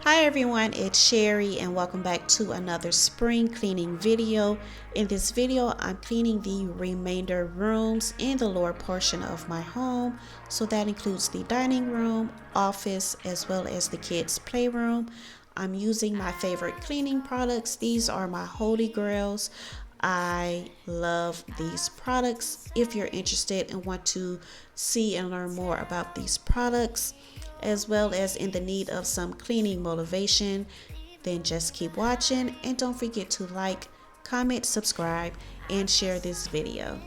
Hi everyone, it's Sherry and welcome back to another spring cleaning video. In this video, I'm cleaning the remainder rooms in the lower portion of my home. So that includes the dining room, office, as well as the kids' playroom. I'm using my favorite cleaning products. These are my holy grails. I love these products. If you're interested and want to see and learn more about these products, as well as in the need of some cleaning motivation, then just keep watching and don't forget to like, comment, subscribe, and share this video.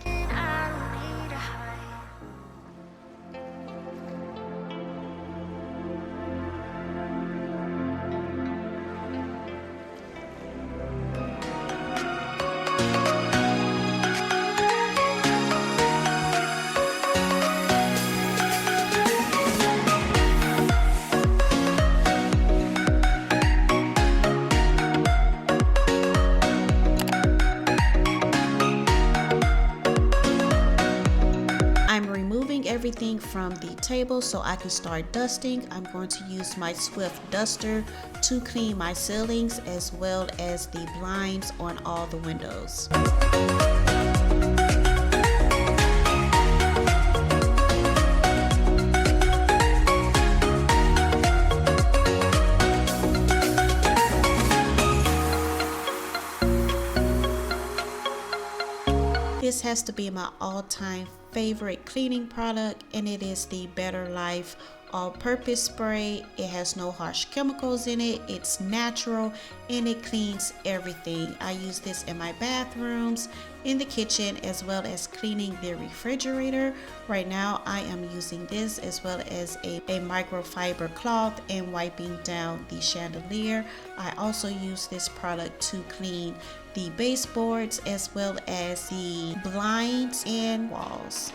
Everything from the table so I can start dusting. I'm going to use my Swift duster to clean my ceilings as well as the blinds on all the windows. This has to be my all-time favorite cleaning product, and it is the Better Life all-purpose spray. It has no harsh chemicals in it. It's natural and it cleans everything. I use this in my bathrooms, in the kitchen, as well as cleaning the refrigerator. Right now I am using this as well as a microfiber cloth and wiping down the chandelier. I also use this product to clean the baseboards as well as the blinds and walls.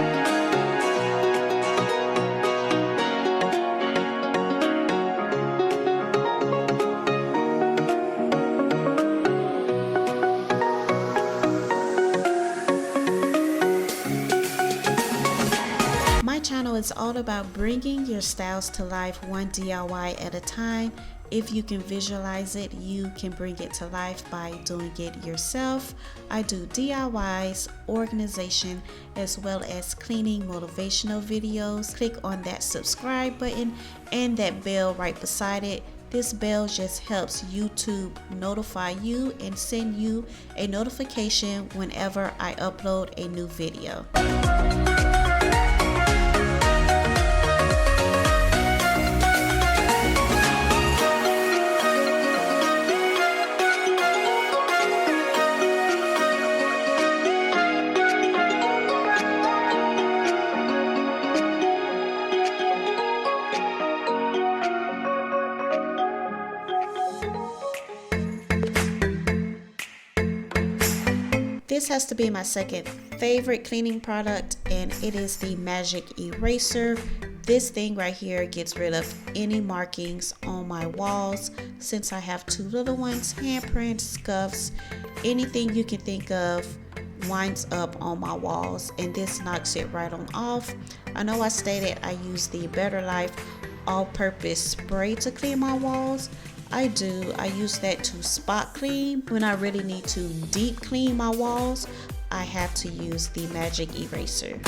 My channel is all about bringing your styles to life one DIY at a time. If you can visualize it, you can bring it to life by doing it yourself. I do DIYs, organization, as well as cleaning motivational videos. Click on that subscribe button and that bell right beside it. This bell just helps YouTube notify you and send you a notification whenever I upload a new video. This has to be my second favorite cleaning product, and it is the Magic Eraser. This thing right here gets rid of any markings on my walls. Since I have two little ones, handprints, scuffs, anything you can think of winds up on my walls, and this knocks it right on off. I know I stated I use the Better Life all-purpose spray to clean my walls. I do. I use that to spot clean. When I really need to deep clean my walls, I have to use the Magic Eraser.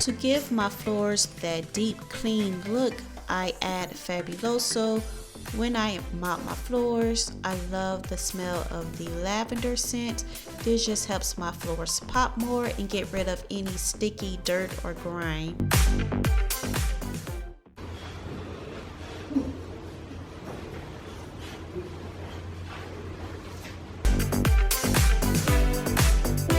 To give my floors that deep clean look, I add Fabuloso When I mop my floors, I love the smell of the lavender scent. This just helps my floors pop more and get rid of any sticky dirt or grime.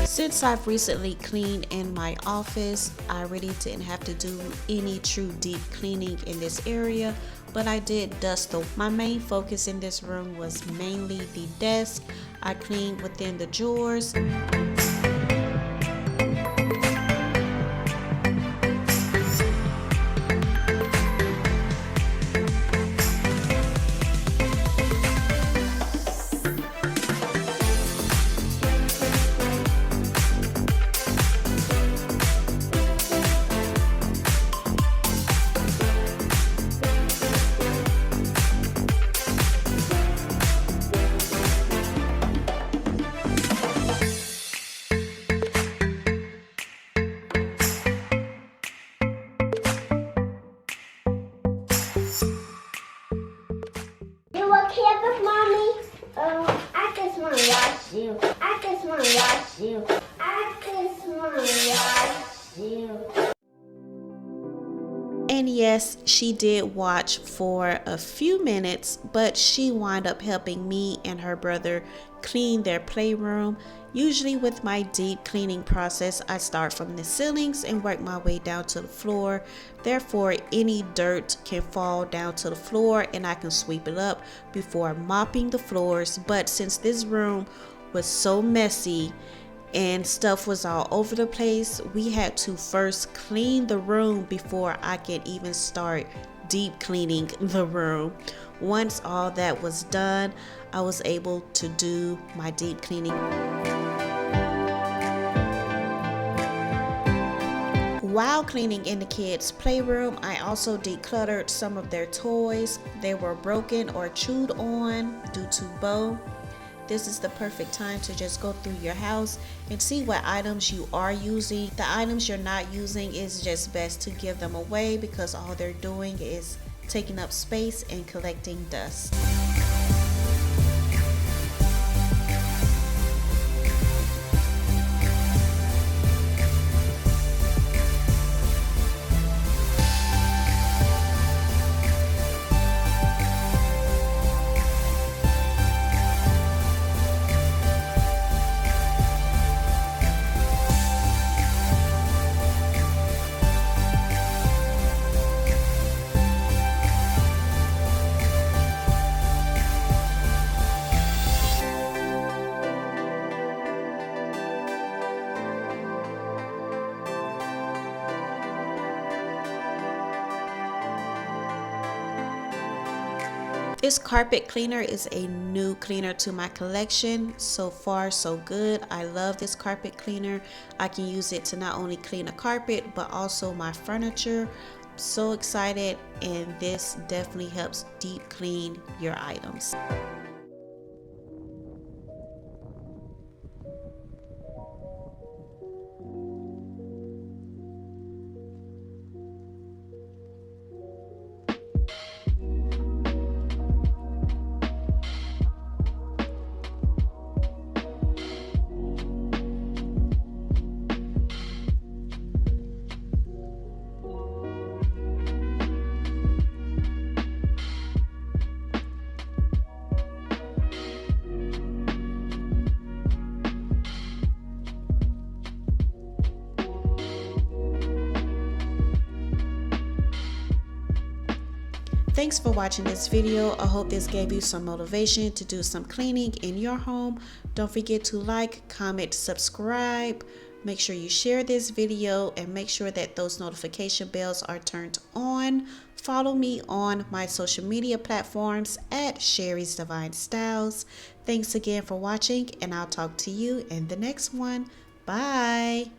Since I've recently cleaned in my office, I really didn't have to do any true deep cleaning in this area, but I did dust. My main focus in this room was mainly the desk. I cleaned within the drawers. I just want to wash you. I just want to wash you. I just want to wash you. And yes, she did watch for a few minutes, but she wound up helping me and her brother clean their playroom. Usually with my deep cleaning process, I start from the ceilings and work my way down to the floor. Therefore, any dirt can fall down to the floor and I can sweep it up before mopping the floors. But since this room was so messy and stuff was all over the place, we had to first clean the room before I could even start deep cleaning the room. Once all that was done, I was able to do my deep cleaning. While cleaning in the kids' playroom, I also decluttered some of their toys. They were broken or chewed on due to Bo. This is the perfect time to just go through your house and see what items you are using. The items you're not using, is just best to give them away because all they're doing is taking up space and collecting dust. This carpet cleaner is a new cleaner to my collection. So far, so good. I love this carpet cleaner. I can use it to not only clean a carpet, but also my furniture. So excited, and this definitely helps deep clean your items. Thanks for watching this video. I hope this gave you some motivation to do some cleaning in your home. Don't forget to like, comment, subscribe. Make sure you share this video and make sure that those notification bells are turned on. Follow me on my social media platforms at Sherri'sDivine Styles. Thanks again for watching, and I'll talk to you in the next one. Bye.